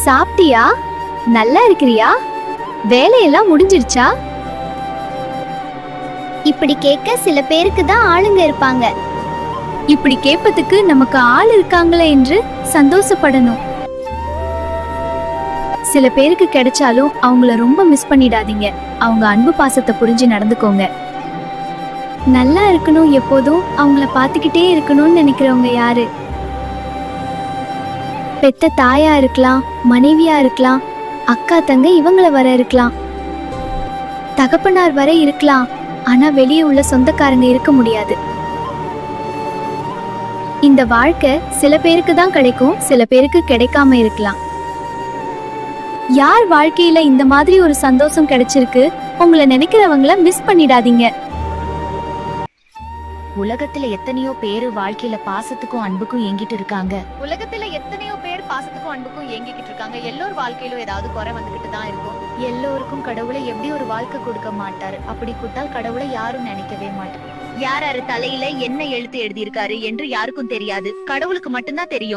சாப்பிட்டியா? நல்லா இருக்கிறியா? வேலையெல்லாம் முடிஞ்சிருச்சா? இப்படி கேட்க சில பேருக்கு தான் ஆளுங்க இருப்பாங்க. இப்படி கேட்பதுக்கு நமக்கு ஆள் இருக்காங்களே என்று சந்தோஷப்படணும். சில பேருக்கு கிடைச்சாலும் அவங்கள ரொம்ப மிஸ் பண்ணிடாதீங்க. அவங்க அன்பு பாசத்தை புரிஞ்சு நடந்துக்கோங்க. நல்லா இருக்கணும், எப்போதும் அவங்கள பார்த்துக்கிட்டே இருக்கணும்னு நினைக்கிறவங்க யாரு? பெத்த தாயா இருக்கலாம், மனைவியா இருக்கலாம், அக்கா தங்க இவங்கள வர இருக்கலாம், தகப்பனார் வரை இருக்கலாம். ஆனா வெளியே உள்ள சொந்தக்காரங்க இருக்க முடியாது. இந்த வாழ்க்கை சில பேருக்கு தான் கிடைக்கும், சில பேருக்கு கிடைக்காம இருக்கலாம். யார் வாழ்க்கையில இந்த மாதிரி ஒரு சந்தோஷம் கிடைச்சிருக்கு, உங்களை நினைக்கிறவங்கள மிஸ் பண்ணிடாதீங்க. உலகத்துல எத்தனையோ பேரு வாழ்க்கையில பாசத்துக்கும் அன்புக்கும் ஏங்கிட்டு இருக்காங்க. எல்லோர் வாழ்க்கையிலும் ஏதாவது குறை வந்துகிட்டு தான் இருக்கும். எல்லோருக்கும் கடவுளை எப்படி ஒரு வாழ்க்கை கொடுக்க மாட்டாரு. அப்படி கொடுத்தால் கடவுளை யாரும் நினைக்கவே மாட்டார். யார் தலையில என்ன எழுத்து எழுதியிருக்காரு என்று யாருக்கும் தெரியாது. கடவுளுக்கு மட்டும்தான் தெரியும்.